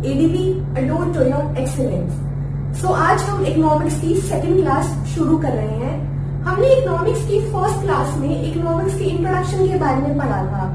ADB adore to your excellence. So आज हम economics की सेकंड क्लास शुरू कर रहे हैं। हमने इकोनॉमिक्स की फर्स्ट क्लास में इकोनॉमिक्स के इंट्रोडक्शन के बारे में पढ़ा था।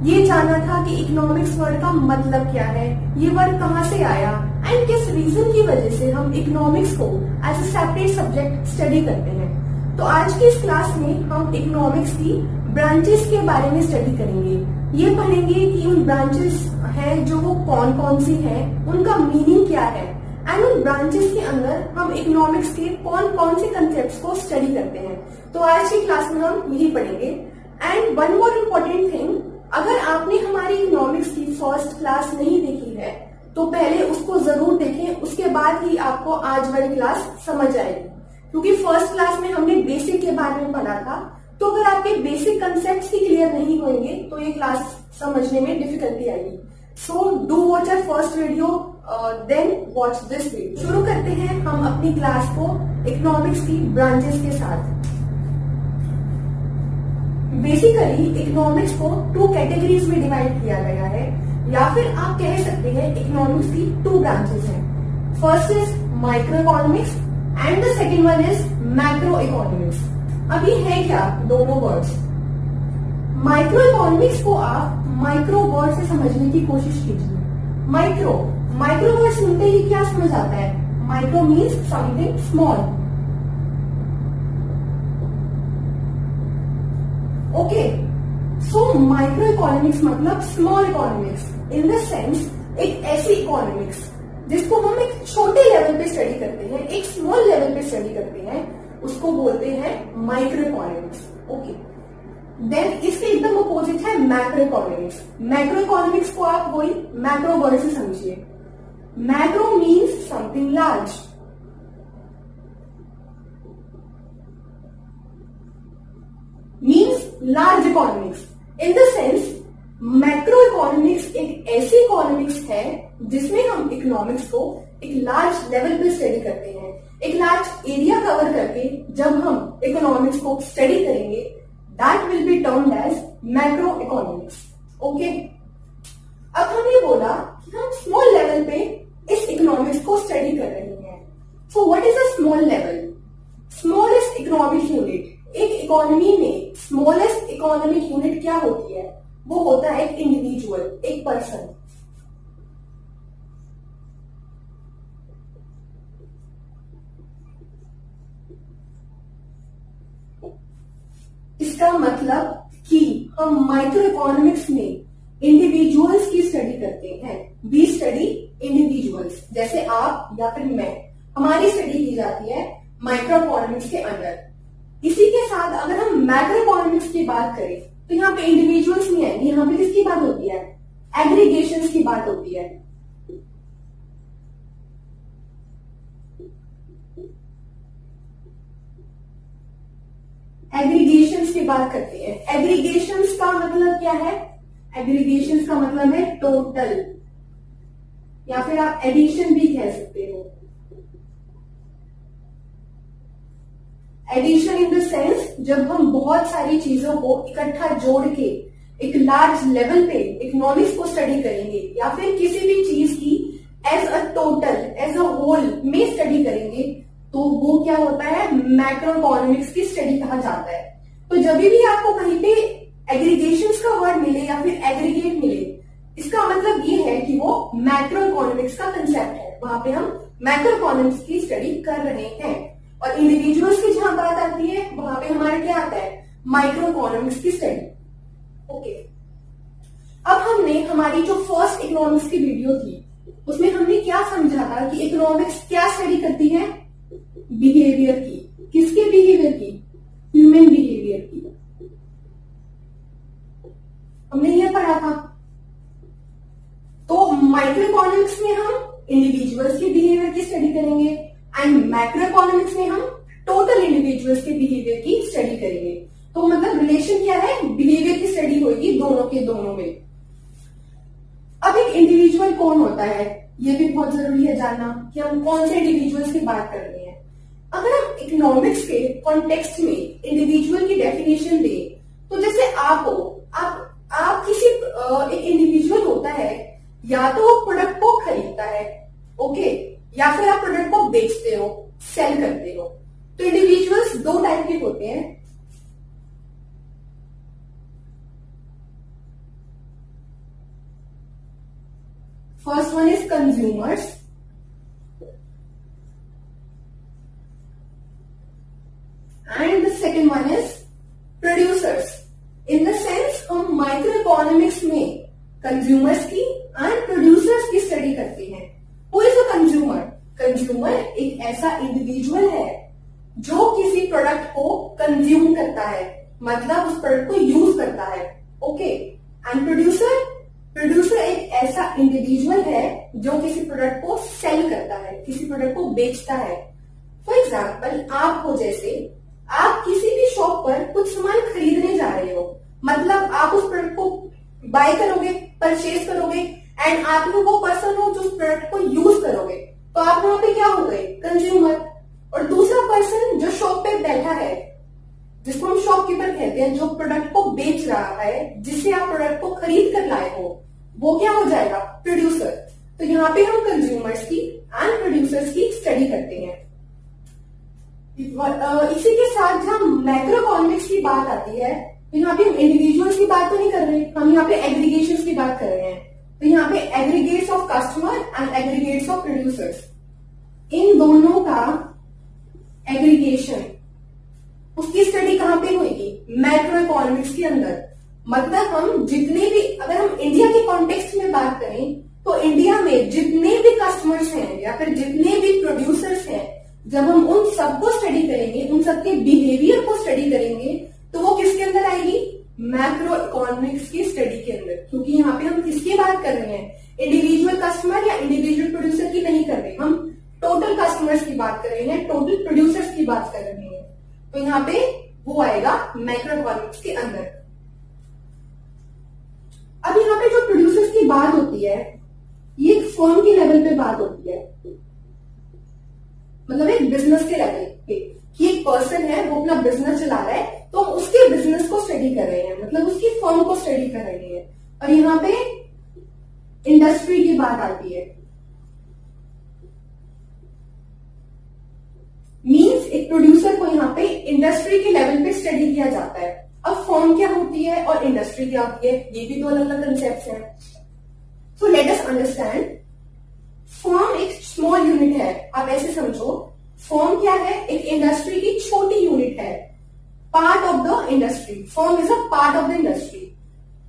ये जाना था कि इकोनॉमिक्स वर्ड का मतलब क्या है, ये वर्ड कहाँ से आया एंड किस रीजन की वजह से हम इकोनॉमिक्स को as a separate subject study करते हैं। तो आज की इस क्लास में हम इकोनॉमिक्स की ब्रांचेस के बारे में स्टडी करेंगे। ये पढ़ेंगे कि उन ब्रांचेस हैं जो वो कौन कौन सी हैं, उनका मीनिंग क्या है एंड उन ब्रांचेस के अंदर हम इकोनॉमिक्स के कौन कौन से कंसेप्ट्स को स्टडी करते हैं। तो आज की क्लास में हम यही पढ़ेंगे। And one more important thing, अगर आपने हमारी इकोनॉमिक्स की फर्स्ट क्लास नहीं देखी है तो पहले उसको जरूर देखें, उसके बाद ही आपको आज वाली क्लास समझ आएगी। क्योंकि फर्स्ट क्लास में हमने बेसिक के बारे में पढ़ा था, तो अगर आपके बेसिक कंसेप्ट्स ही क्लियर नहीं होंगे तो ये क्लास समझने में डिफिकल्टी आएगी। So do watch our first video, then watch this video. शुरू करते हैं हम अपनी क्लास को इकोनॉमिक्स की ब्रांचेस के साथ। बेसिकली इकोनॉमिक्स को टू कैटेगरीज में डिवाइड किया गया है, या फिर आप कह सकते हैं इकोनॉमिक्स की टू ब्रांचेस हैं। First is micro economics and the second one is macro economics. अब ये है क्या दोनों वर्ड्स? माइक्रो इकोनॉमिक्स को आप माइक्रो वर्ड से समझने की कोशिश कीजिए। माइक्रो वर्ड सुनते ही क्या समझ आता है? Micro means something small. Okay, so micro economics मतलब small economics, in the sense एक ऐसी इकोनॉमिक्स जिसको हम एक छोटे लेवल पे स्टडी करते हैं, एक स्मॉल लेवल पे स्टडी करते हैं, उसको बोलते हैं माइक्रो इकोनॉमिक्स। ओके, देन इसके एकदम अपोजिट है मैक्रो इकोनॉमिक्स। मैक्रो इकोनॉमिक्स को आप वही मैक्रो वर्ड से समझिए। Macro means something large. Means large economics, in the sense macro economics एक ऐसी इकोनॉमिक्स है जिसमें हम इकोनॉमिक्स को एक लार्ज लेवल पे स्टडी करते हैं। एक लार्ज एरिया कवर करके जब हम इकोनॉमिक्स को स्टडी करेंगे, that will be termed as macro economics. Okay, अब हमने बोला कि हम स्मॉल लेवल पे इस इकोनॉमिक्स को स्टडी कर रहे हैं। So what is a small level? Smallest economic unit. एक इकोनॉमी में स्मॉलेस्ट इकोनॉमिक यूनिट क्या होती है? वो होता है एक इंडिविजुअल, एक पर्सन। इसका मतलब कि हम माइक्रो इकोनॉमिक्स में इंडिविजुअल्स की स्टडी करते हैं। वी स्टडी इंडिविजुअल्स, जैसे आप या फिर मैं, हमारी स्टडी की जाती है माइक्रो इकोनॉमिक्स के अंदर। इसी के साथ अगर हम मैक्रो इकोनॉमिक्स की बात करें तो यहाँ पे इंडिविजुअल्स नहीं आएंगे, यहाँ पे किसकी बात होती है? एग्रीगेशंस की बात होती है। एग्रीगेशंस की बात करते हैं। एग्रीगेशंस का मतलब क्या है? एग्रीगेशंस का मतलब है टोटल, या फिर आप एडिशन भी कह सकते हो। एडिशन इन द सेंस जब हम बहुत सारी चीजों को इकट्ठा जोड़ के एक लार्ज लेवल पे इकोनॉमिक्स को स्टडी करेंगे, या फिर किसी भी चीज की as a total, as a whole में स्टडी करेंगे, तो वो क्या होता है? मैक्रो इकोनॉमिक्स की स्टडी कहा जाता है। तो जब भी आपको कहीं पे एग्रीगेशंस का वर्ड मिले या फिर एग्रीगेट मिले, इसका मतलब ये है कि वो मैक्रो इकोनॉमिक्स का कंसेप्ट है। वहां पे हम मैक्रो इकोनॉमिक्स की स्टडी कर रहे हैं। और इंडिविजुअल्स की जहां बात आती है वहां पे हमारा क्या आता है? माइक्रो इकोनॉमिक्स की स्टडी। ओके, अब हमने हमारी जो फर्स्ट इकोनॉमिक्स की वीडियो थी उसमें हमने क्या समझा था कि इकोनॉमिक्स क्या स्टडी करती है? बिहेवियर की। किसके बिहेवियर की? ह्यूमन बिहेवियर की। हमने ये पढ़ा था। तो माइक्रो इकोनॉमिक्स में हम इंडिविजुअल्स के बिहेवियर की स्टडी करेंगे एंड मैक्रो इकोनॉमिक्स में हम टोटल इंडिविजुअल्स के बिहेवियर की स्टडी करेंगे। तो मतलब रिलेशन क्या है? बिहेवियर की स्टडी होगी दोनों के दोनों में। अब एक इंडिविजुअल कौन होता है, ये भी बहुत जरूरी है जानना कि हम कौन से इंडिविजुअल्स की बात कर रहे हैं। अगर हम इकोनॉमिक्स के कॉन्टेक्स्ट में इंडिविजुअल की डेफिनेशन दें, तो जैसे आप हो, आप किसी एक इंडिविजुअल होता है या तो वो प्रोडक्ट को खरीदता है, ओके, या फिर आप प्रोडक्ट को बेचते हो, सेल करते हो। तो इंडिविजुअल्स दो टाइप के होते हैं। First one is consumers and the second one is producers. In the sense हम माइक्रो इकोनॉमिक्स में कंज्यूमर्स की एंड प्रोड्यूसर्स की स्टडी करते हैं। Who is a consumer? Consumer एक ऐसा इंडिविजुअल है जो किसी प्रोडक्ट को कंज्यूम करता है, मतलब उस प्रोडक्ट को यूज करता है, ओके। एंड प्रोड्यूसर, प्रोड्यूसर एक ऐसा इंडिविजुअल है जो किसी प्रोडक्ट को सेल करता है, किसी प्रोडक्ट को बेचता है। फॉर एग्जाम्पल, आप हो जैसे, आप किसी भी शॉप पर कुछ सामान खरीदने जा रहे हो, मतलब आप उस प्रोडक्ट को बाय करोगे, परचेज करोगे, एंड आप ही वो पर्सन हो जो उस प्रोडक्ट को यूज करोगे, तो आप वहां पे क्या हो गए? कंज्यूमर। और दूसरा पर्सन जो शॉप पे बैठा है, जिसको हम शॉपकीपर कहते हैं, जो प्रोडक्ट को बेच रहा है, जिससे आप प्रोडक्ट को खरीद कर लाए हो, वो क्या हो जाएगा? प्रोड्यूसर। तो यहाँ पे हम कंज्यूमर्स की एंड प्रोड्यूसर्स की स्टडी करते हैं। इसी के साथ जहां मैक्रो इकोनॉमिक्स की बात आती है, तो यहाँ पे हम इंडिविजुअल्स की बात तो नहीं कर रहे, हम यहाँ पे एग्रीगेशन की बात कर रहे हैं। तो यहाँ पे aggregates of customer and aggregates of producers, इन दोनों का एग्रीगेशन, उसकी स्टडी कहां पे होगी? मैक्रो इकोनॉमिक्स के अंदर। मतलब हम जितने भी, अगर हम इंडिया के कॉन्टेक्स्ट में बात करें, तो इंडिया में जितने भी कस्टमर्स हैं या फिर जितने भी प्रोड्यूसर्स हैं, जब हम उन सबको स्टडी करेंगे, उन सबके बिहेवियर को स्टडी करेंगे, तो वो किसके अंदर आएगी? मैक्रो इकोनॉमिक्स की स्टडी के अंदर। क्योंकि यहाँ पे हम किसकी बात कर रहे हैं? इंडिविजुअल कस्टमर या इंडिविजुअल प्रोड्यूसर की नहीं कर रहे, हम टोटल कस्टमर्स की बात कर रहे हैं, टोटल प्रोड्यूसर्स की बात कर रहे हैं। तो यहाँ पे वो आएगा मैक्रो इकोनॉमिक्स के अंदर। अब यहाँ पे जो प्रोड्यूसर्स की बात होती है, ये एक फर्म के लेवल पे बात होती है, मतलब एक बिजनेस के लेवल पे, कि एक पर्सन है वो अपना बिजनेस चला रहा है, तो हम उसके बिजनेस को स्टडी कर रहे हैं, मतलब उसकी फर्म को स्टडी कर रहे हैं। और यहाँ पे इंडस्ट्री की बात आती है। मींस एक प्रोड्यूसर को यहाँ पे इंडस्ट्री के लेवल पे स्टडी किया जाता है। अब फर्म क्या होती है और इंडस्ट्री क्या होती है, ये भी दो अलग अलग कंसेप्ट हैं। So let us understand. Firm एक स्मॉल यूनिट है, आप ऐसे समझो, फर्म क्या है? एक इंडस्ट्री की छोटी यूनिट है, part of the industry. Firm is a part of the industry.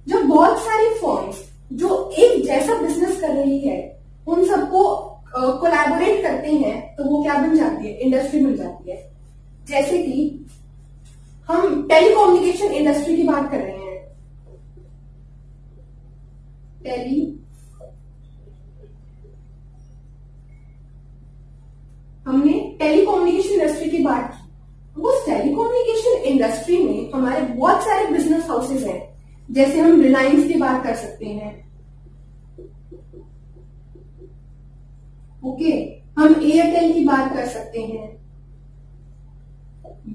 जो बहुत सारी फर्म्स जो एक जैसा बिजनेस कर रही है, उन सबको कोलैबोरेट करते हैं, तो वो क्या बन जाती है? इंडस्ट्री बन जाती है। जैसे कि हम टेलीकम्युनिकेशन इंडस्ट्री की बात कर रहे हैं, हमने टेलीकम्युनिकेशन इंडस्ट्री की बात की। उस टेलीकम्युनिकेशन इंडस्ट्री में हमारे बहुत सारे बिजनेस हाउसेज हैं, जैसे हम रिलायंस की बात कर सकते हैं, ओके, हम एयरटेल की बात कर सकते हैं,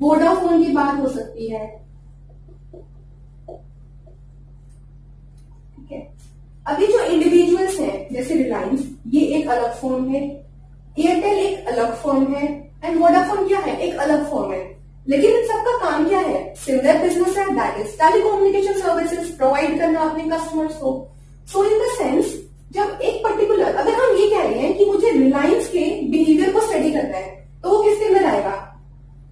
वोडाफोन की बात हो सकती है, ठीक है। अभी जो इंडिविजुअल्स हैं, जैसे रिलायंस, ये एक अलग फर्म है, एयरटेल एक अलग फर्म है, एंड वोडाफोन क्या है? एक अलग फर्म है। लेकिन इन सबका काम क्या है? सिमिलर बिजनेस है, that is telecommunication services provide करना अपने कस्टमर्स को। सो इन द सेंस, जब एक पर्टिकुलर, अगर हम ये कह रहे हैं कि मुझे रिलायंस के बिहेवियर को स्टडी करना है, तो वो किसके अंदर आएगा?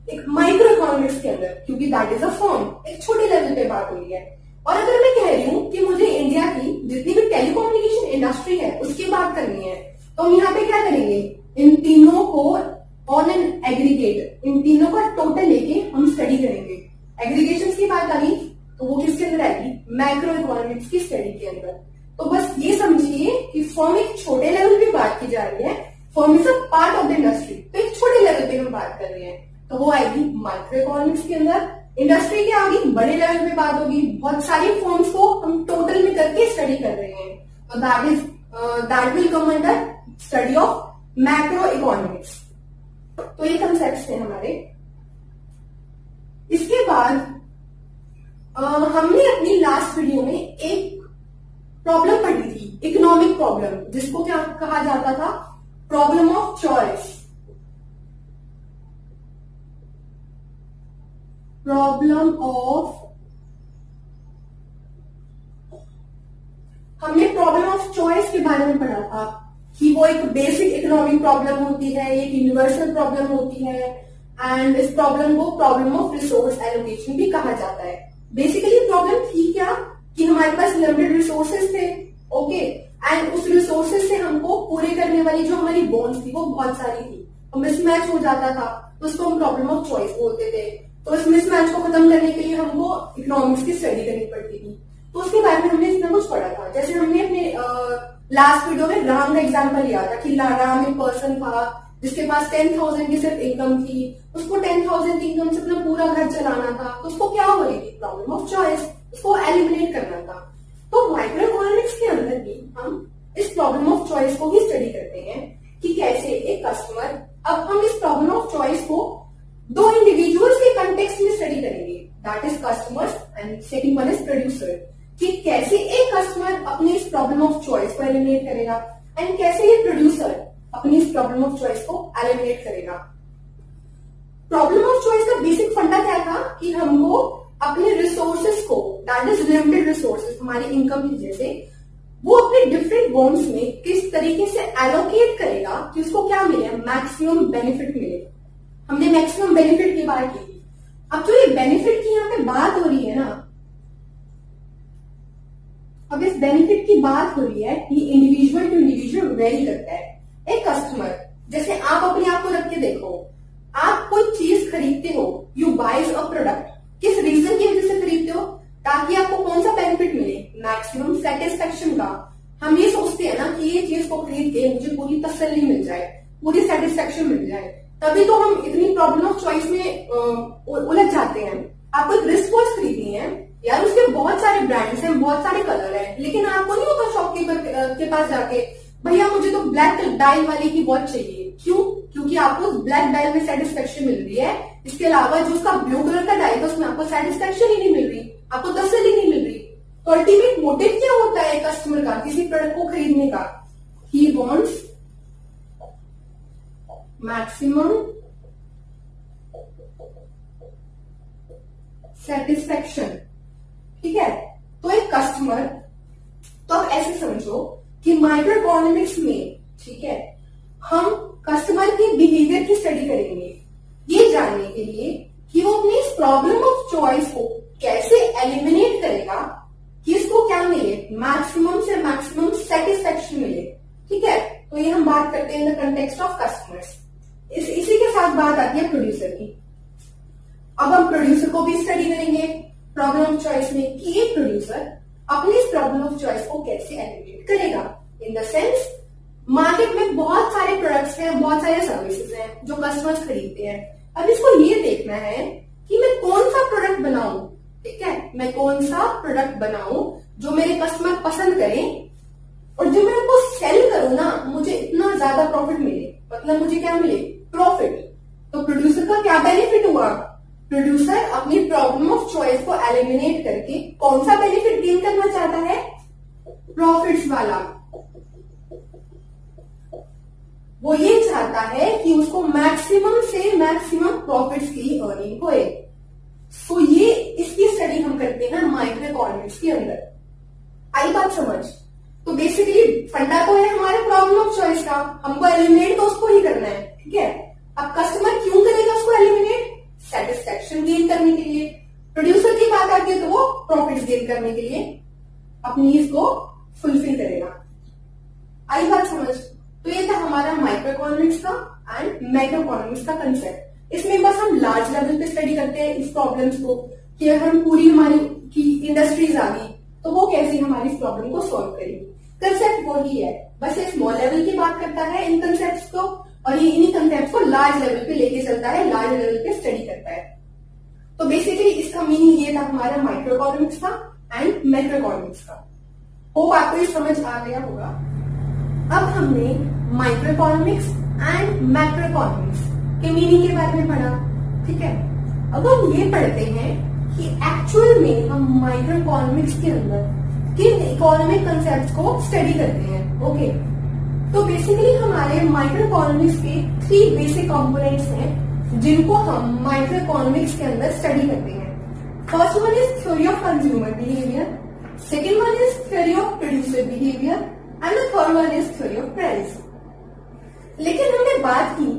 एक माइक्रो इकोनॉमिक्स के अंदर, क्योंकि दैट इज अ फर्म, एक छोटे लेवल पे बात हुई है। और अगर मैं कह रही हूं कि मुझे इंडिया की जितनी भी टेलीकम्युनिकेशन इंडस्ट्री है उसकी बात करनी है, तो हम यहाँ पे क्या करेंगे? इन तीनों को ऑन एन एग्रीगेट, इन तीनों का टोटल लेके हम स्टडी करेंगे। एग्रीगेशन की बात आ गई, तो वो किसके अंदर आएगी? मैक्रो इकोनॉमिक्स की स्टडी के अंदर। तो बस ये समझिए कि फर्म एक छोटे लेवल पे बात की जा रही है, firm is a part of the industry, तो एक छोटे लेवल पे हम बात कर रहे हैं, तो वो आएगी माइक्रो इकोनॉमिक्स के अंदर। इंडस्ट्री की आगे बड़े लेवल पे बात होगी, बहुत सारी फर्म्स को हम टोटल में करके स्टडी कर रहे हैं, तो that will come under study of macro economics. तो ये कंसेप्ट थे हमारे। इसके बाद हमने अपनी लास्ट वीडियो में एक प्रॉब्लम पढ़ी थी, इकोनॉमिक प्रॉब्लम, जिसको क्या कहा जाता था, problem of choice. Problem of, हमने प्रॉब्लम ऑफ चॉइस के बारे में पढ़ा था कि वो एक बेसिक इकोनॉमिक प्रॉब्लम होती है, एक यूनिवर्सल प्रॉब्लम होती है, एंड इस प्रॉब्लम को प्रॉब्लम ऑफ रिसोर्स एलोकेशन भी कहा जाता है। बेसिकली प्रॉब्लम थी क्या कि हमारे पास लिमिटेड रिसोर्सेज थे, ओके, एंड उस रिसोर्सेज से हमको पूरे करने वाली जो हमारी बॉन्ड्स थी वो बहुत सारी थी, तो मिसमैच हो जाता था, तो उसको हम प्रॉब्लम ऑफ चॉइस बोलते थे। तो इस मिसमैच को खत्म करने के लिए हमको इकोनॉमिक्स की स्टडी करनी पड़ती थी। तो उसके बारे में हमने इतना कुछ पढ़ा था। जैसे हमने अपने लास्ट वीडियो में राम का एग्जाम्पल लिया था कि राम एक पर्सन था जिसके पास 10,000 की सिर्फ इनकम थी, उसको 10,000 की इनकम से अपना पूरा घर चलाना था, तो उसको क्या हो रही थी, प्रॉब्लम ऑफ चॉइस, उसको एलिमिनेट करना था। तो माइक्रो इकोनॉमिक्स के अंदर भी हम इस प्रॉब्लम ऑफ चॉइस को ही स्टडी करते हैं कि कैसे एक कस्टमर, अब हम इस प्रॉब्लम ऑफ चॉइस को दो इंडिविजुअल्स के कंटेक्स्ट में स्टडी करेंगे, that is customers and second one is producer, कि कैसे एक कस्टमर अपनी इस प्रॉब्लम ऑफ चॉइस को एलिमिनेट करेगा एंड कैसे ये प्रोड्यूसर अपनी इस प्रॉब्लम ऑफ चॉइस को एलिमिनेट करेगा। प्रॉब्लम ऑफ चॉइस का बेसिक फंडा क्या था कि हमको अपने रिसोर्सेस को, दैट इज लिमिटेड रिसोर्सेस, हमारी इनकम की जैसे, वो अपने डिफरेंट बॉन्ड्स में किस तरीके से एलोकेट करेगा कि उसको क्या मिले, मैक्सिमम बेनिफिट मिले। हमने मैक्सिमम बेनिफिट की बात की। अब जो ये बेनिफिट की यहाँ पे बात हो रही है ना, अब इस बेनिफिट की बात हो रही है कि इंडिविजुअल टू इंडिविजुअल वेरी करता है। एक कस्टमर, जैसे आप अपने आप को रख के देखो, आप कोई चीज खरीदते हो, यू बाइज अ प्रोडक्ट, किस रीजन की वजह से खरीदते हो, ताकि आपको कौन सा बेनिफिट मिले, मैक्सिमम सेटिस्फेक्शन का। हम ये सोचते हैं ना कि ये चीज को खरीद के मुझे पूरी तसल्ली मिल जाए, पूरी सेटिस्फेक्शन मिल जाए, तभी तो हम इतनी प्रॉब्लम ऑफ चॉइस में उलझ जाते हैं। आपको एक रिस्ट वॉच खरीदनी है यार, उसके बहुत सारे ब्रांड्स हैं, बहुत सारे कलर हैं, लेकिन आपको नहीं होता शॉपकीपर के पास जाके, भैया मुझे तो ब्लैक डायल वाली की वॉच चाहिए। क्यों? क्योंकि आपको ब्लैक डायल में सेटिस्फेक्शन मिल रही है, इसके अलावा जो उसका ब्लू कलर का डायल था उसमें आपको सेटिस्फेक्शन ही नहीं मिल रही, आपको तसल्ली नहीं मिल रही। तो अल्टीमेट मोटिव क्या होता है कस्टमर का किसी प्रोडक्ट को खरीदने का, ही वॉन्ट्स मैक्सिमम सेटिस्फेक्शन, ठीक है। तो एक कस्टमर, तो आप ऐसे समझो कि माइक्रो इकोनॉमिक्स में, ठीक है, हम कस्टमर के बिहेवियर की स्टडी करेंगे ये जानने के लिए कि वो अपनी इस प्रॉब्लम ऑफ चॉइस को कैसे एलिमिनेट करेगा कि इसको क्या मिले, मैक्सिमम से मैक्सिमम सेटिस्फेक्शन मिले, ठीक है। तो ये हम बात करते हैं in the context of customers. इसी के साथ बात आती है प्रोड्यूसर की। अब हम प्रोड्यूसर को भी स्टडी करेंगे प्रॉब्लम ऑफ चॉइस में कि एक प्रोड्यूसर अपनी इस प्रॉब्लम ऑफ चॉइस को कैसे एलिमिनेट करेगा। इन द सेंस, मार्केट में बहुत सारे प्रोडक्ट्स हैं, बहुत सारे सर्विसेज हैं जो कस्टमर्स खरीदते हैं। अब इसको ये देखना है कि मैं कौन सा प्रोडक्ट बनाऊं, ठीक है, मैं कौन सा प्रोडक्ट बनाऊं जो मेरे कस्टमर पसंद करें और जो मैं उनको सेल करूं ना, मुझे इतना ज्यादा प्रॉफिट मिले, मतलब मुझे क्या मिले, प्रॉफिट। तो प्रोड्यूसर का क्या बेनिफिट हुआ, प्रोड्यूसर अपनी प्रॉब्लम ऑफ चॉइस को एलिमिनेट करके कौन सा बेनिफिट गेन करना चाहता है, प्रॉफिट्स वाला। वो ये चाहता है कि उसको मैक्सिमम से मैक्सिमम प्रॉफिट्स की अर्निंग होए। सो ये इसकी स्टडी हम करते हैं माइक्रो इकोनॉमिक्स के अंदर। आई बात समझ? तो बेसिकली फंडा तो है हमारे प्रॉब्लम ऑफ चॉइस का, हमको एलिमिनेट तो उसको ही करना है, ठीक है। अब कस्टमर क्यों करेगा उसको एलिमिनेट, सेटिस्फेक्शन गेन करने के लिए। प्रोड्यूसर की बात आती है तो वो प्रॉफिट गेन करने के लिए अपनी इसको फुलफिल करेगा। आई बात समझ? तो ये था हमारा माइक्रो इकोनॉमिक्स का एंड मैक्रो इकोनॉमिक्स का कंसेप्ट। इसमें बस हम लार्ज लेवल पे स्टडी करते हैं इस प्रॉब्लम्स को कि अगर हम पूरी हमारी की इंडस्ट्रीज आ गई तो वो कैसे हमारी इस प्रॉब्लम को सॉल्व करेगी। कंसेप्ट वही है, बस ये स्मॉल लेवल की बात करता है इन कंसेप्ट को, और ये इन्हीं कंसेप्ट को लार्ज लेवल पे लेके चलता है, लार्ज लेवल पे स्टडी करता है। तो बेसिकली इसका मीनिंग ये था हमारा माइक्रो इकोनॉमिक्स का एंड मैक्रो इकोनॉमिक्स का। होप आपको ये समझ आ गया होगा। अब हमने micro economics and macro economics के मीनिंग के बारे में पढ़ा, ठीक है। अब हम ये पढ़ते हैं कि एक्चुअल में हम माइक्रो इकोनॉमिक्स के अंदर किन इकोनॉमिक कंसेप्ट को स्टडी करते हैं। ओके, तो बेसिकली हमारे माइक्रो इकोनॉमिक्स के 3 बेसिक कंपोनेंट्स हैं जिनको हम माइक्रो इकोनॉमिक्स के अंदर स्टडी करते हैं। First one is theory of consumer behaviour, second one is theory of producer behaviour and the third one is theory of price. लेकिन हमने बात की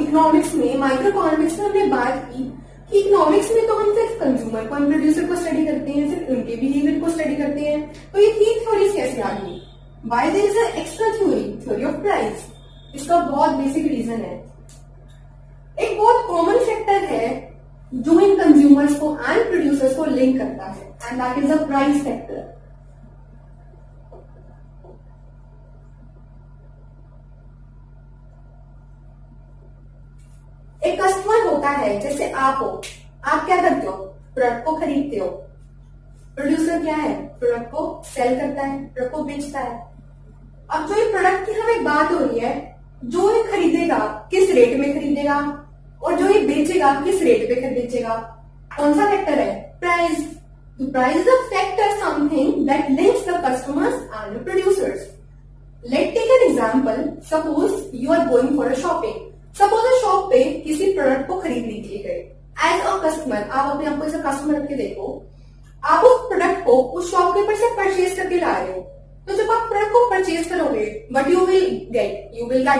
इकोनॉमिक्स में, माइक्रो इकोनॉमिक्स में हमने बात की कि इकोनॉमिक्स में तो हम सिर्फ कंज्यूमर को, प्रोड्यूसर को स्टडी करते हैं, सिर्फ उनके बिहेवियर को स्टडी करते हैं। तो ये 3 थ्योरीज कैसे आ गई? Why there is an extra theory, theory of price? इसका बहुत बेसिक रीजन है। एक बहुत कॉमन फैक्टर है जो इन कंज्यूमर्स को एंड प्रोड्यूसर्स को लिंक करता है and that is the price factor. एक कस्टमर होता है, जैसे आप हो, आप क्या करते हो? प्रोडक्ट को खरीदते हो। प्रोड्यूसर क्या है? प्रोडक्ट को सेल करता है, प्रोडक्ट को बेचता है। अब जो ये प्रोडक्ट की हमें बात हो रही है, जो ये खरीदेगा किस रेट में खरीदेगा और जो ये बेचेगा किस रेट पे बेचेगा, कौन सा फैक्टर है? Price. The price is a factor, something that links the customers and the producers. Let's take an example. Suppose you are going for a shopping. Suppose a shop पे किसी प्रोडक्ट को खरीदने के लिए गए। As a customer, आप अपने आप को ऐसा कस्टमर रख के देखो, आप उस प्रोडक्ट को उस शॉपकीपर से परचेज करके ला रहे हो। तो जब आप प्रोडक्ट को परचेज करोगे, but you will get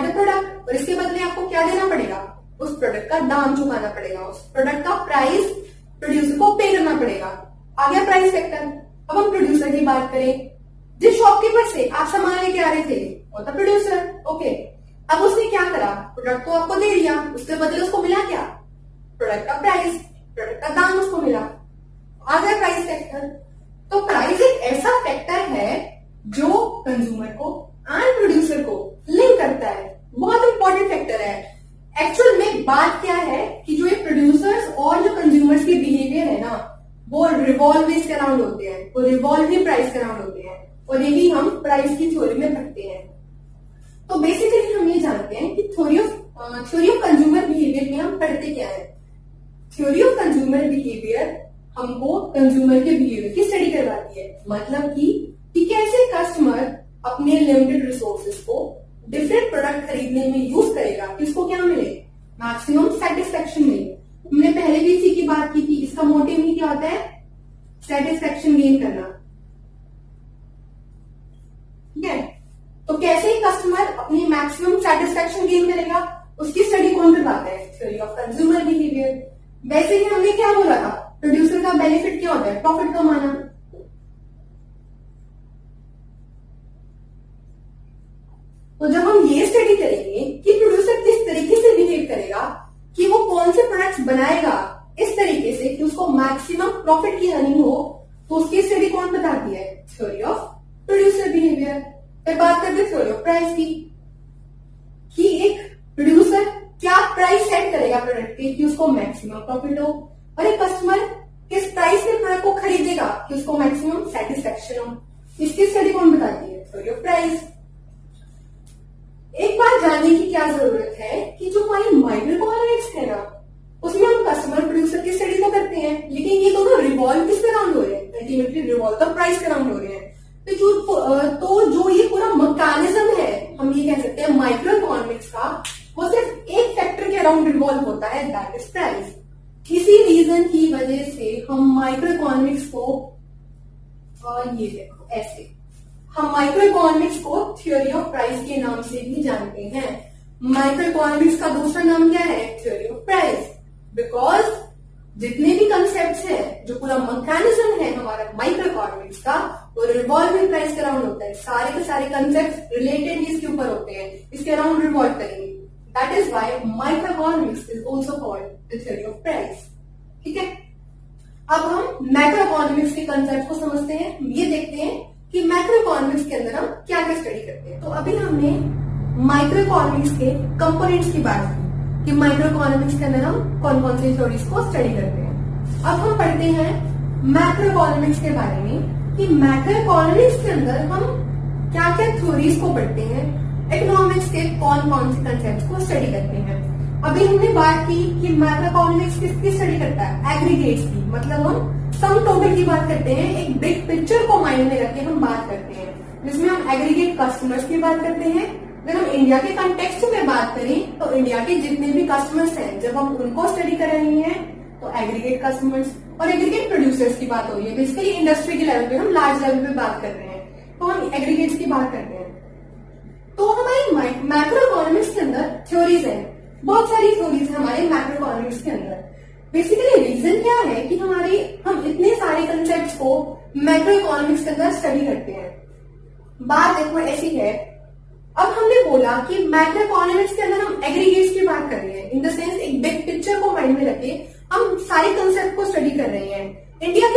the product, और इसके बदले आपको क्या देना पड़ेगा? उस प्रोडक्ट का दाम चुकाना पड़ेगा, उस प्रोडक्ट का प्राइस प्रोड्यूसर को पे करना पड़ेगा। आ गया प्राइस फैक्टर। अब हम प्रोड्यूसर की बात करें, जिस शॉपकीपर से आप सामान लेके आ रहे थे वो था प्रोड्यूसर। ओके, अब उसने क्या करा? प्रोडक्ट तो आपको दे दिया, उसके बदले उसको मिला क्या? प्रोडक्ट का प्राइस, प्रोडक्ट का दाम उसको मिला। आ गया प्राइस फैक्टर। तो प्राइस एक ऐसा फैक्टर है जो कंज्यूमर को एंड प्रोड्यूसर को लिंक करता है, बहुत इंपॉर्टेंट फैक्टर है। एक्चुअल में बात क्या है कि जो ये प्रोड्यूसर्स और जो कंज्यूमर्स के बिहेवियर है ना, वो रिवॉल्व इसके अराउंड होते हैं, वो रिवॉल्व ही प्राइस के अराउंड होते हैं, और यही हम प्राइस की थ्योरी में पढ़ते हैं। तो बेसिकली हम ये जानते हैं कि थ्योरी ऑफ कंज्यूमर बिहेवियर में हम पढ़ते क्या है। थ्योरी ऑफ कंज्यूमर बिहेवियर हमको कंज्यूमर के बिहेवियर की स्टडी करवाती है। मतलब कि कैसे कस्टमर अपने लिमिटेड रिसोर्सेज को डिफरेंट प्रोडक्ट खरीदने में यूज करेगा कि उसको क्या मिले? मैक्सिमम सेटिस्फेक्शन मिले। हमने पहले भी इसी की बात की थी, इसका मोटिव ही क्या होता है? सेटिस्फेक्शन गेन करना। ठीक है, तो कैसे कस्टमर अपनी मैक्सिमम सेटिस्फेक्शन गेन करेगा, उसकी स्टडी कौन करवाता है? Theory of consumer behaviour. वैसे ही हमने क्या बोला था, प्रोड्यूसर का बेनिफिट क्या होता है? प्रॉफिट कमाना। तो जब हम ये स्टडी करेंगे कि प्रोड्यूसर किस तरीके से बिहेव करेगा, कि वो कौन से प्रोडक्ट्स बनाएगा इस तरीके से कि उसको मैक्सिमम प्रॉफिट की अर्निंग हो, तो उसकी स्टडी कौन बताती है? Theory of producer behaviour. फिर बात करते हैं थ्योरी ऑफ प्राइस की, कि एक प्रोड्यूसर क्या प्राइस सेट करेगा प्रोडक्ट की कि उसको मैक्सिमम प्रॉफिट हो, और एक कस्टमर किस प्राइस में प्रोडक्ट को खरीदेगा कि उसको मैक्सिमम सेटिस्फेक्शन हो। इसकी स्टडी कौन बताती है? Theory of price. एक बात जानने की क्या जरूरत है कि जो हमारी माइक्रो इकोनॉमिक्स है ना, उसमें हम कस्टमर प्रोड्यूसर की स्टडी तो करते हैं, लेकिन ये दोनों रिवॉल्व किस पे राउंड हो रहे हैं? अल्टीमेटली रिवॉल्व द प्राइस के राउंड हो रहे हैं। तो जो ये पूरा मैकेनिज्म है, हम ये कह सकते हैं माइक्रो इकोनॉमिक्स का, वो सिर्फ एक फैक्टर के अराउंड रिवॉल्व होता है, दैट इज प्राइस। किसी रीजन की वजह से हम माइक्रो इकोनॉमिक्स को, और ये देखो ऐसे, हम माइक्रो इकोनॉमिक्स को थ्योरी ऑफ प्राइस के नाम से भी जानते हैं। माइक्रो इकोनॉमिक्स का दूसरा नाम क्या है? Theory of price. बिकॉज जितने भी कंसेप्ट्स हैं, जो पूरा मैकेनिज्म है हमारा माइक्रो इकोनॉमिक्स का, वो रिवॉल्विंग प्राइस के अराउंड होता है। सारे के सारे कंसेप्ट रिलेटेड ही इसके ऊपर होते हैं, इसके अराउंड रिवॉल्व करेंगे। That is why micro economics is also called the theory of price. ठीक है, अब हम मैक्रो इकोनॉमिक्स के कंसेप्ट को समझते हैं। ये देखते हैं कि मैक्रो इकोनॉमिक्स के अंदर हम क्या क्या स्टडी करते हैं। तो अभी हमने माइक्रो इकोनॉमिक्स के कंपोनेंट्स की बात की कि माइक्रो इकोनॉमिक्स के अंदर हम कौन कौन सी थ्योरीज को स्टडी करते हैं। अब हम पढ़ते हैं मैक्रो इकोनॉमिक्स के बारे में कि मैक्रो इकोनॉमिक्स के अंदर हम क्या क्या थ्योरीज को पढ़ते हैं, इकोनॉमिक्स के कौन कौन से कंसेप्ट को स्टडी करते हैं। अभी हमने बात की कि मैक्रो इकोनॉमिक्स किसकी स्टडी करता है? एग्रीगेट्स की। मतलब हम सम टोटल की बात करते हैं, एक बिग पिक्चर को माइंड में रख के हम बात करते हैं, जिसमें हम एग्रीगेट कस्टमर्स की बात करते हैं। अगर हम इंडिया के कंटेक्स्ट में बात करें तो इंडिया के जितने भी कस्टमर्स हैं, जब हम उनको स्टडी कर रहे हैं तो एग्रीगेट कस्टमर्स और एग्रीगेट प्रोड्यूसर्स की बात हो रही है। बेसिकली इंडस्ट्री के लेवल पे हम लार्ज लेवल पे बात कर रहे हैं, तो हम एग्रीगेट्स की बात करते हैं। तो हमारी मैक्रो इकोनॉमिक्स के अंदर थ्योरीज है, बहुत सारी थ्योरीज है हमारे मैक्रो इकोनॉमिक्स के अंदर। बेसिकली रीजन क्या है कि हम इतने सारे कंसेप्ट को मैक्रो इकोनॉमिक्स के अंदर स्टडी करते हैं। बात देखो ऐसी है, अब हमने बोला कि मैक्रो इकोनॉमिक्स के अंदर हम एग्रीगेट्स की बात कर रहे हैं, इन द सेंस एक बिग पिक्चर को माइंड में रखे हम सारे कंसेप्ट को स्टडी कर रहे हैं। इंडिया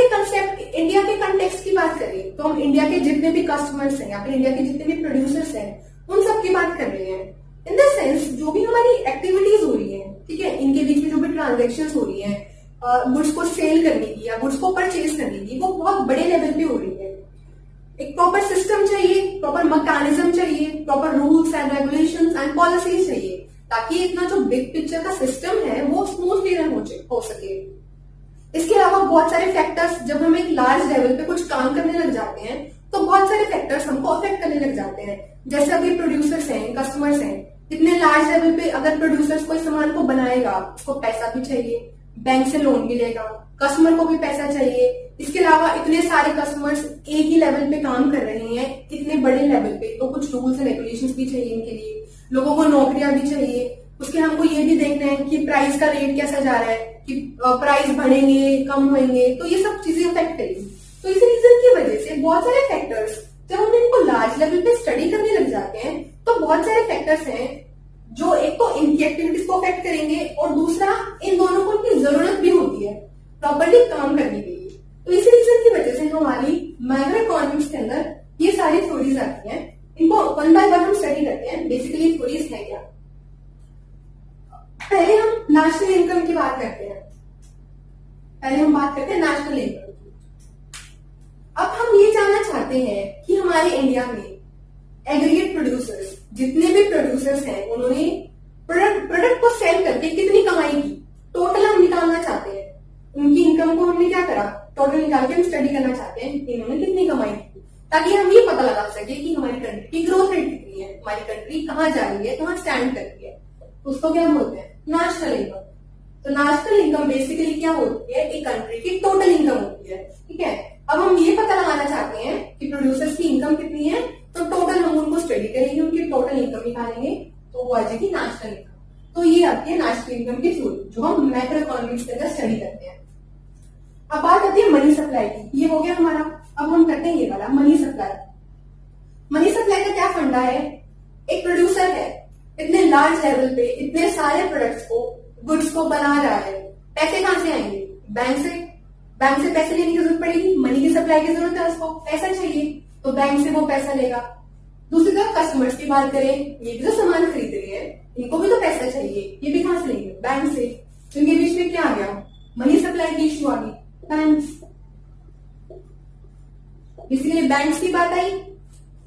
के कंटेक्स्ट की बात करें तो हम इंडिया के जितने भी कस्टमर्स हैं या फिर इंडिया के जितने भी प्रोड्यूसर्स हैं उन सब की बात कर रहे हैं। इन द सेंस जो भी हमारी एक्टिविटीज हो रही है, ठीक है, इनके बीच में जो भी ट्रांजेक्शन हो रही है गुड्स को सेल करने की या गुड्स को परचेज करने की, वो बहुत बड़े लेवल पे हो रही है। एक प्रॉपर सिस्टम चाहिए, प्रॉपर मैकेनिज्म चाहिए, proper rules and regulations and policies चाहिए, ताकि इतना जो बिग पिक्चर का सिस्टम है वो स्मूथली रन हो सके। इसके अलावा बहुत सारे फैक्टर्स, जब हम एक लार्ज लेवल पे कुछ काम करने लग जाते हैं तो बहुत सारे फैक्टर्स हमको अफेक्ट करने लग जाते हैं। जैसे अभी प्रोड्यूसर्स हैं, कस्टमर्स हैं, इतने लार्ज लेवल पे अगर प्रोड्यूसर्स कोई सामान को बनाएगा, उसको पैसा भी चाहिए, बैंक से लोन भी लेगा, कस्टमर को भी पैसा चाहिए। इसके अलावा इतने सारे कस्टमर्स एक ही लेवल पे काम कर रहे हैं, इतने बड़े लेवल पे, तो कुछ रूल्स एंड रेगुलेशंस भी चाहिए इनके लिए, लोगों को नौकरियां भी चाहिए। उसके हमको ये भी देखना है कि प्राइस का रेट कैसा जा रहा है, कि प्राइस बढ़ेंगे कम होंगे, तो ये सब चीजें अफेक्ट करेंगी। तो इस रीजन की वजह से बहुत सारे फैक्टर्स, जब हम इनको लार्ज लेवल पे स्टडी करने लग जाते हैं तो बहुत सारे फैक्टर्स हैं जो एक तो इनकी एक्टिविटीज को अफेक्ट करेंगे और दूसरा इन दोनों को इनकी जरूरत भी होती है प्रॉपर्ली काम करने के लिए। तो इसी रीजन की वजह से हमारी मैक्रो इकोनॉमिक्स के अंदर ये सारी थ्योरीज आती हैं, इनको वन बाय वन हम स्टडी करते हैं। बेसिकली थ्योरीज है क्या, पहले हम नेशनल इनकम की बात करते हैं। पहले हम बात करते हैं नेशनल इनकम की। अब हम ये जानना चाहते हैं कि हमारे इंडिया में एग्रीगेट प्रोड्यूसर्स, जितने भी प्रोड्यूसर्स हैं, उन्होंने प्रोडक्ट को सेल करके कितनी कमाई की, टोटल हम निकालना चाहते हैं। उनकी इनकम को हमने क्या करा, टोटल निकाल के हम स्टडी करना चाहते हैं कि इन्होंने कितनी कमाई की, ताकि हम ये पता लगा सके कि हमारी कंट्री की ग्रोथ रेट कितनी है, हमारी कंट्री कहाँ जा रही है, कहाँ स्टैंड कर रही है। उसको क्या बोलते हैं, नेशनल इनकम। तो नेशनल इनकम बेसिकली क्या होती है, एक कंट्री की टोटल इनकम होती है, ठीक है। अब हम ये पता लगाना चाहते हैं कि प्रोड्यूसर्स की इनकम कितनी है, तो टोटल हम उनको स्टडी करेंगे, उनकी टोटल इनकम निकालेंगे, तो वो आ जाएगी नेशनल इनकम। तो ये आती है नेशनल इनकम की थ्योरी, जो हम मैक्रो इकोनॉमिक्स के अंदर स्टडी करते हैं। अब बात आती है मनी सप्लाई की, ये हो गया हमारा। अब हम करते हैं ये वाला मनी सप्लाई। मनी सप्लाई का क्या फंडा है, एक प्रोड्यूसर है, इतने लार्ज लेवल पे इतने सारे प्रोडक्ट्स को, गुड्स को बना रहा है, पैसे कहां से आएंगे, बैंक से पैसे लेने की जरूरत पड़ेगी, मनी की सप्लाई की जरूरत है, उसको पैसा चाहिए, तो बैंक से वो पैसा लेगा। दूसरी तरफ कस्टमर्स की बात करें, ये भी जो सामान खरीद रहे हैं, इनको भी तो पैसा चाहिए, ये भी कहां से लेंगे, बैंक से। तो इनके बीच में क्या आ गया, मनी सप्लाई की इश्यू आ गई, बैंक्स। बेसिकली बैंक्स की बात आई,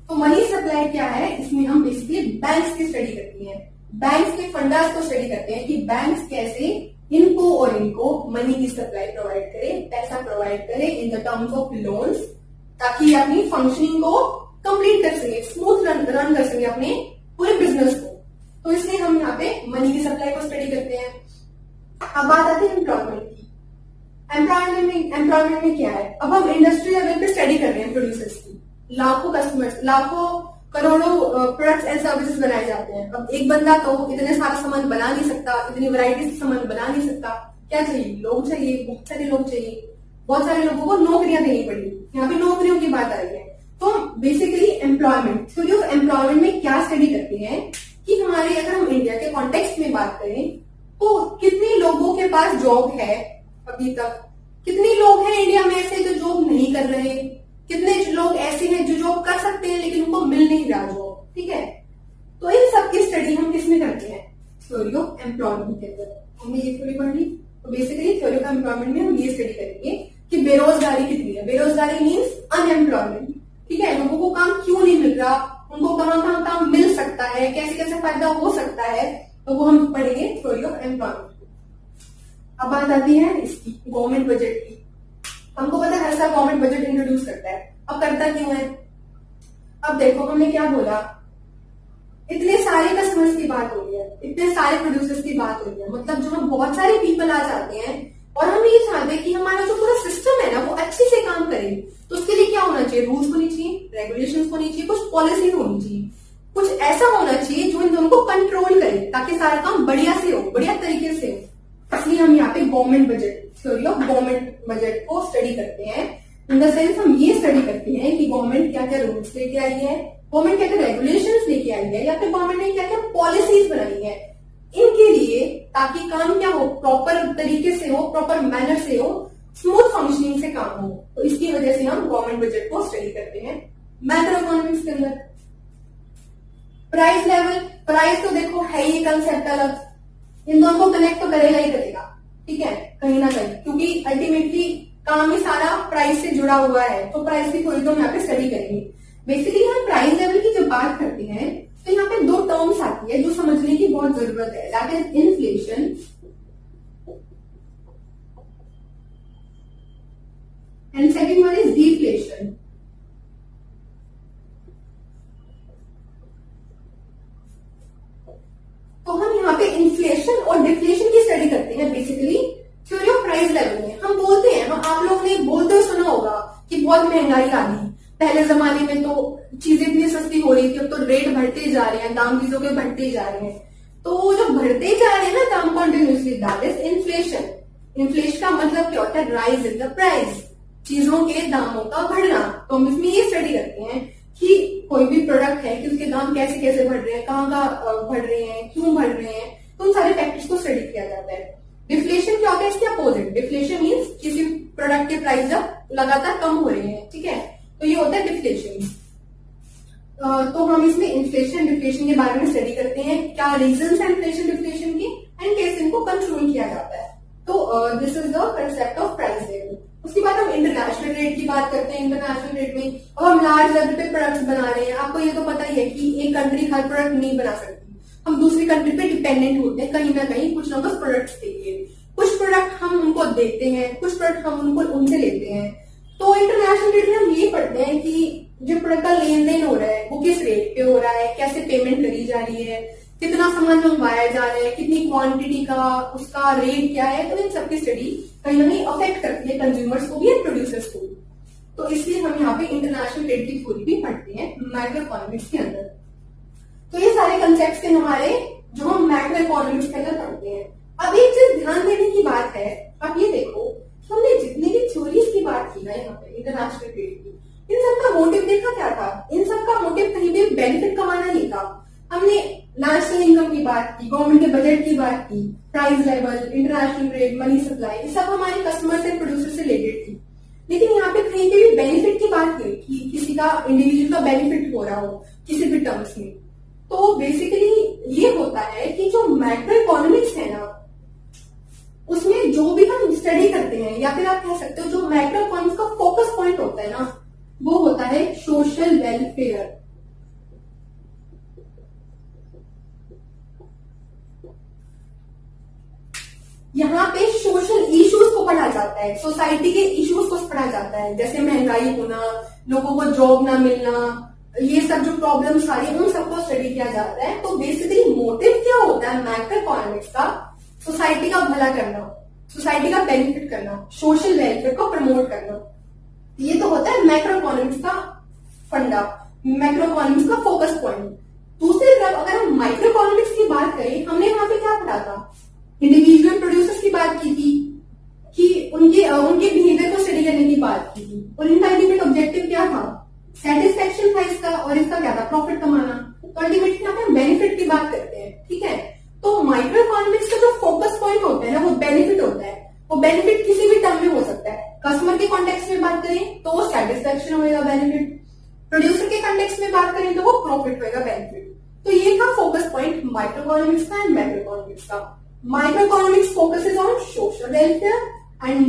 तो मनी सप्लाई क्या है, इसमें हम बेसिकली बैंक्स की स्टडी करती हैं, बैंक्स के फंडास को स्टडी करते हैं कि बैंक्स कैसे इनको और इनको मनी की सप्लाई प्रोवाइड करे, पैसा प्रोवाइड करे in the terms of loans, ताकि अपनी फंक्शनिंग को कंप्लीट कर सके, स्मूथ रन कर सके अपने पूरे बिजनेस को। तो इसलिए हम यहाँ पे मनी की सप्लाई को स्टडी करते हैं। अब बात आती है एम्प्लॉयमेंट की। एम्प्लॉयमेंट में क्या है, अब हम इंडस्ट्री लेवल पे स्टडी कर रहे हैं प्रोड्यूसर्स की, लाखों कस्टमर्स, लाखों करोड़ों प्रोडक्ट्स एंड सर्विसेज बनाए जाते हैं। अब एक बंदा तो इतने सारा सामान बना नहीं सकता, इतनी वैरायटी से सामान बना नहीं सकता, क्या चाहिए, लोग चाहिए, बहुत सारे लोग चाहिए, बहुत सारे लोगों को नौकरियां देनी पड़ी, यहाँ पे नौकरियों की बात आ रही है। तो basically employment, theory of employment में क्या स्टडी करते हैं कि हमारे, अगर हम इंडिया के कॉन्टेक्स्ट में बात करें तो कितने लोगों के पास जॉब है अभी तक, कितने लोग हैं इंडिया में ऐसे जो जॉब नहीं कर रहे, कितने लोग ऐसे हैं जो जॉब कर सकते हैं लेकिन उनको मिल नहीं रहा जॉब, ठीक है। तो इन सब की स्टडी हम किसमें करते हैं, थ्योरी ऑफ एम्प्लॉयमेंट के अंदर। हमने ये थ्योरी पढ़ ली, तो बेसिकली थ्योरी ऑफ एम्प्लॉयमेंट में हम ये स्टडी करेंगे कि बेरोजगारी कितनी है। बेरोजगारी मीन्स अनएम्प्लॉयमेंट, ठीक है, लोगों को काम क्यों नहीं मिल रहा, उनको कहाँ कहाँ काम मिल सकता है, कैसे कैसे फायदा हो सकता है, तो वो हम पढ़ेंगे थ्योरी ऑफ एम्प्लॉयमेंट। अब बात आती है इसकी गवर्नमेंट बजट की। हमको पता है हर साल गवर्नमेंट बजट इंट्रोड्यूस करता है। अब करता क्यों है? अब देखो हमने क्या बोला, इतने सारे कस्टमर्स की बात हो रही है, इतने सारे प्रोड्यूसर्स की बात हो रही है, मतलब जो हम बहुत सारे पीपल आ जाते हैं और हम ये चाहते हैं कि हमारा जो पूरा सिस्टम है ना वो अच्छे से काम करे। तो उसके लिए क्या होना चाहिए? रूल्स होनी चाहिए, रेगुलेशंस होनी चाहिए, कुछ पॉलिसी होनी चाहिए, कुछ ऐसा होना चाहिए जो इन दोनों को कंट्रोल करे ताकि सारा काम बढ़िया से हो, बढ़िया तरीके से हो। इसलिए हम यहाँ पे government budget, theory of government budget को स्टडी करते हैं। इन द सेंस हम ये स्टडी करते हैं कि गवर्नमेंट क्या क्या रूल्स लेके आई है, गवर्नमेंट क्या क्या रेगुलेशंस लेके आई है, या फिर गवर्नमेंट ने क्या क्या पॉलिसीज बनाई है इनके लिए, ताकि काम क्या हो, प्रॉपर तरीके से हो, प्रॉपर मैनर से हो, स्मूथ फंक्शनिंग से काम हो। तो इसकी वजह से हम गवर्नमेंट बजट को स्टडी करते हैं। मैक्रो इकोनॉमिक्स के अंदर प्राइस लेवल, प्राइस तो देखो है ही कंसेप्ट अलग, इन दोनों को कनेक्ट तो करेगा ही करेगा, ठीक है, कहीं ना कहीं, क्योंकि अल्टीमेटली काम ही सारा प्राइस से जुड़ा हुआ है। तो प्राइस की थोड़ी तो हम यहाँ पे स्टडी करेंगे। बेसिकली हम प्राइस लेवल की जब बात करते हैं तो यहाँ पे दो टर्म्स आती है जो समझने की बहुत जरूरत है, that is inflation and second one is deflation. तो हम यहाँ पे इन्फ्लेशन और डिफ्लेशन की स्टडी करते हैं basically theory of price level में। हम बोलते हैं, हम आप लोगों ने बोलते हुए सुना होगा कि बहुत महंगाई आ गई। पहले जमाने में तो चीजें इतनी सस्ती हो रही थी, अब तो रेट बढ़ते जा रहे हैं, दाम चीजों के बढ़ते जा रहे हैं। तो वो जो बढ़ते जा रहे हैं ना दाम continuously, that is inflation. Inflation का मतलब क्या होता है? राइज इन द प्राइस, चीजों के दामों का बढ़ना। तो हम इसमें ये स्टडी करते हैं कि कोई भी प्रोडक्ट है कि उसके दाम कैसे कैसे बढ़ रहे हैं, कहाँ का बढ़ रहे हैं, क्यों बढ़ रहे हैं, तो उन सारे फैक्टर्स को स्टडी किया जाता है। डिफ्लेशन क्या होता है? इसके अपोजिट। डिफ्लेशन मीन्स किसी प्रोडक्ट के प्राइस जब लगातार कम हो रहे हैं, ठीक है, तो ये होता है डिफ्लेशन। तो हम इसमें इन्फ्लेशन डिफ्लेशन के बारे में स्टडी करते हैं, क्या रीजंस है इन्फ्लेशन डिफ्लेशन के एंड कैसे इनको कंट्रोल किया जाता है। तो this is the concept of price level. उसके बाद हम इंटरनेशनल रेट की बात करते हैं। इंटरनेशनल रेट में अब हम लार्ज लेवल पे प्रोडक्ट्स बना रहे हैं। आपको ये तो पता ही है कि एक कंट्री हर प्रोडक्ट नहीं बना सकती, हम दूसरी कंट्री पे डिपेंडेंट होते हैं कहीं ना कहीं कुछ ना कुछ प्रोडक्ट्स के लिए। कुछ प्रोडक्ट हम उनको देते हैं, कुछ प्रोडक्ट हम उनको उनसे लेते हैं। तो इंटरनेशनल रेट में हम ये पढ़ते हैं कि जो प्रोडक्ट का लेन देन हो रहा है वो किस रेट पे हो रहा है, कैसे पेमेंट करी जा रही है, कितना सामान मंगवाया जा रहा है, कितनी क्वांटिटी का, उसका रेट क्या है। तो इन सबकी स्टडी कहीं ना कहीं अफेक्ट करती है कंज्यूमर्स को भी और प्रोड्यूसर्स को भी। तो इसलिए हम यहाँ पे इंटरनेशनल रेट की थ्योरी भी पढ़ते हैं मैक्रो इकोनॉमिक्स के अंदर। तो ये सारे कंसेप्ट थे हमारे जो हम मैक्रो इकोनॉमिक्स के अंदर पढ़ते हैं। अब एक चीज ध्यान देने की बात है, आप ये देखो हमने जितनी भी थ्योरीज की बात की ना यहाँ पे इंटरनेशनल रेट की, इन सबका मोटिव देखा क्या था? इन सबका मोटिव कहीं भी बेनिफिट कमाना नहीं था। हमने नेशनल इनकम की बात की, गवर्नमेंट के बजट की बात की, price level, international rate, money supply, ये सब हमारे कस्टमर्स एंड प्रोड्यूसर से रिलेटेड थी। लेकिन यहाँ पे कहीं पे भी बेनिफिट की बात की कि किसी का इंडिविजुअल का बेनिफिट हो रहा हो किसी भी टर्म्स में। तो बेसिकली ये होता है कि जो मैक्रो इकोनॉमिक्स है ना उसमें जो भी हम स्टडी करते हैं, या फिर आप कह सकते हो जो मैक्रो इकोनॉमिक्स का फोकस पॉइंट होता है ना वो होता है सोशल वेलफेयर। यहाँ पे सोशल इश्यूज को पढ़ा जाता है, सोसाइटी के इश्यूज को पढ़ा जाता है, जैसे महंगाई होना, लोगों को जॉब ना मिलना, ये सब जो प्रॉब्लम सारी उन सबको स्टडी किया जाता है। तो बेसिकली मोटिव क्या होता है मैक्रो इकोनॉमिक्स का? सोसाइटी का भला करना, सोसाइटी का बेनिफिट करना, सोशल वेलफेयर को प्रमोट करना। ये तो होता है मैक्रो इकोनॉमिक्स का फंडा, मैक्रो इकोनॉमिक्स का फोकस पॉइंट। दूसरी तरफ अगर हम माइक्रो इकोनॉमिक्स की बात करें, हमने वहां पे क्या पढ़ा था? इंडिविजुअल प्रोड्यूसर्स की बात की थी कि उनके बिहेवियर को स्टडी करने की बात की थी, और इनका अल्टीमेट ऑब्जेक्टिव क्या था? सेटिस्फेक्शन था इसका, और इसका क्या था? प्रॉफिट कमाना। तो अल्टीमेटली यहाँ पे हम बेनिफिट की बात करते हैं, ठीक है। तो माइक्रो इकोनॉमिक्स का जो फोकस पॉइंट होता है ना वो बेनिफिट होता है। वो बेनिफिट किसी भी टर्म में हो सकता है। कस्टमर के कॉन्टेक्स्ट में बात करें तो वो सेटिस्फेक्शन होगा बेनिफिट, प्रोड्यूसर के कॉन्टेक्स्ट में बात करें तो वो प्रॉफिट होगा बेनिफिट। तो ये था फोकस पॉइंट माइक्रो इकोनॉमिक्स का एंड मैक्रो इकोनॉमिक्स का। Micro economics focuses on social welfare and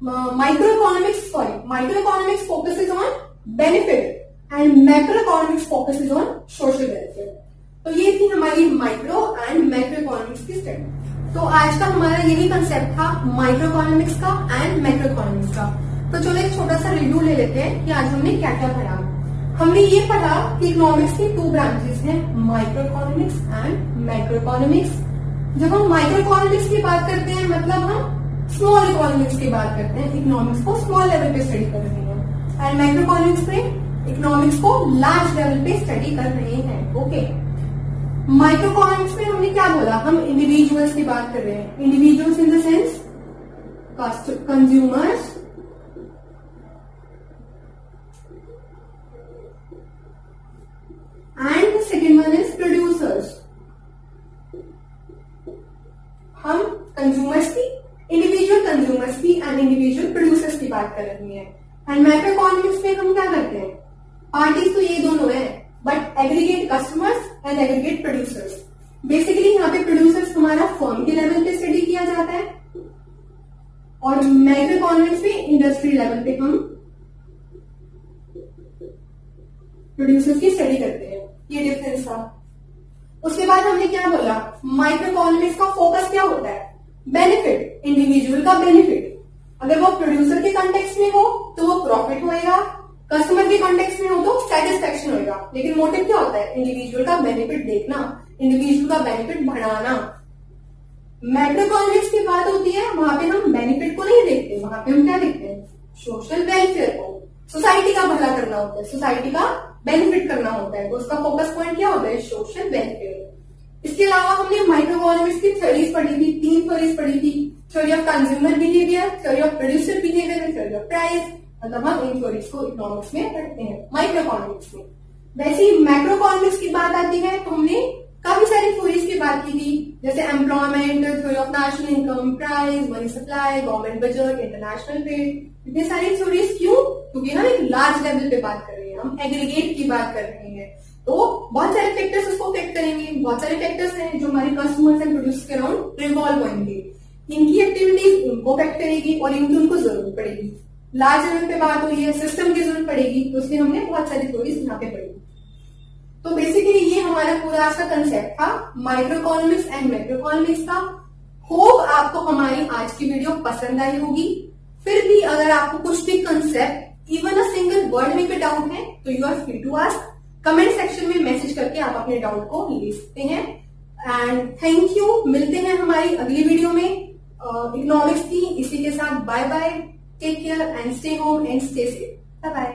micro economics focuses on benefit and macro economics focuses on social welfare. तो ये थी हमारी माइक्रो एंड मैक्रो इकोनॉमिक्स की स्टडी। तो आज का हमारा यही कंसेप्ट था माइक्रो इकोनॉमिक्स का एंड मैक्रो इकोनॉमिक्स का। तो चलो एक छोटा सा रिव्यू ले लेते हैं कि आज हमने क्या क्या पढ़ा। हमने ये पढ़ा कि इकोनॉमिक्स की 2 ब्रांचेस हैं, micro economics and macro economics. जब हम माइक्रो इकोनॉमिक्स की बात करते हैं मतलब हम स्मॉल इकोनॉमिक्स की बात करते हैं, इकोनॉमिक्स को स्मॉल लेवल पे स्टडी कर रहे हैं, एंड मैक्रो इकोनॉमिक्स में इकोनॉमिक्स को लार्ज लेवल पे स्टडी कर रहे हैं। ओके, माइक्रो इकोनॉमिक्स में हमने क्या बोला, हम इंडिविजुअल्स की बात कर रहे हैं, individuals in the sense consumers and the second one is producers। हम कंज्यूमर्स की, इंडिविजुअल कंज्यूमर्स की एंड इंडिविजुअल प्रोड्यूसर्स की बात कर रहे हैं। एंड मैक्रो इकोनॉमिक्स में हम क्या करते हैं, पार्टीज तो ये दोनों है but aggregate customers and aggregate producers. Basically यहाँ पे प्रोड्यूसर्स हमारा फर्म के लेवल पे स्टडी किया जाता है और मैक्रो इकोनॉमिक्स में इंडस्ट्री लेवल पे हम प्रोड्यूसर्स की स्टडी करते हैं। ये डिफरेंस था। उसके बाद हमने क्या बोला, माइक्रो इकोनॉमिक्स का फोकस क्या होता है, बेनिफिट, इंडिविजुअल का बेनिफिट। अगर वो प्रोड्यूसर के कॉन्टेक्स्ट में हो तो वो प्रॉफिट होएगा, कस्टमर के कॉन्टेक्स्ट में हो तो सेटिस्फेक्शन होएगा। लेकिन मोटिव क्या होता है, इंडिविजुअल का बेनिफिट देखना, इंडिविजुअल का बेनिफिट बढ़ाना। मैक्रो इकोनॉमिक्स की बात होती है वहां पे हम बेनिफिट को नहीं देखते, वहां पे हम क्या देखते हैं, सोशल वेलफेयर को, सोसाइटी का भला करना होता है, सोसाइटी का बेनिफिट करना होता है, तो उसका फोकस पॉइंट क्या होता है, सोशल वेलफेयर। इसके अलावा हमने माइक्रो इकोनॉमिक्स की थ्योरीज पढ़ी थी, 3 थ्योरीज पढ़ी थी, theory of consumer behaviour, theory of producer behaviour, theory of price. मतलब हम इन थ्योरीज को इकोनॉमिक्स में पढ़ते हैं, माइक्रो इकोनॉमिक्स में। वैसे ही मैक्रो इकोनॉमिक्स की बात आती है तो हमने काफी सारी थ्योरीज की बात की थी, जैसे employment, theory of national income, price, money supply, government budget, international trade. इतनी सारी थ्योरीज क्यों, क्योंकि हम एक लार्ज लेवल पे बात कर रहे हैं, हम एग्रीगेट की बात कर रहे हैं, तो बहुत सारे फैक्टर्स उसको अफेक्ट करेंगे। बहुत सारे फैक्टर्स हैं जो हमारे कस्टमर्स एंड प्रोड्यूसर्स के अराउंड रिवॉल्व होंगे, इनकी एक्टिविटीज उनको अफेक्ट करेगी और इनकी उनको जरूरत पड़ेगी। लार्ज लेवल पे बात हुई है, सिस्टम की जरूरत पड़ेगी, तो इसलिए हमने बहुत सारी थ्योरीज यहाँ पे पढ़ी। तो बेसिकली ये हमारा पूरा आज का कंसेप्ट था micro economics and macro economics का। होप आपको हमारी आज की वीडियो पसंद आई होगी। फिर भी अगर आपको कुछ भी concept even a single word में भी डाउट है तो you are free to ask, comment section में मैसेज करके आप अपने डाउट को ले सकते हैं। एंड थैंक यू, मिलते हैं हमारी अगली वीडियो में इकोनॉमिक्स की। इसी के साथ bye bye, take care and stay home and stay safe, bye bye.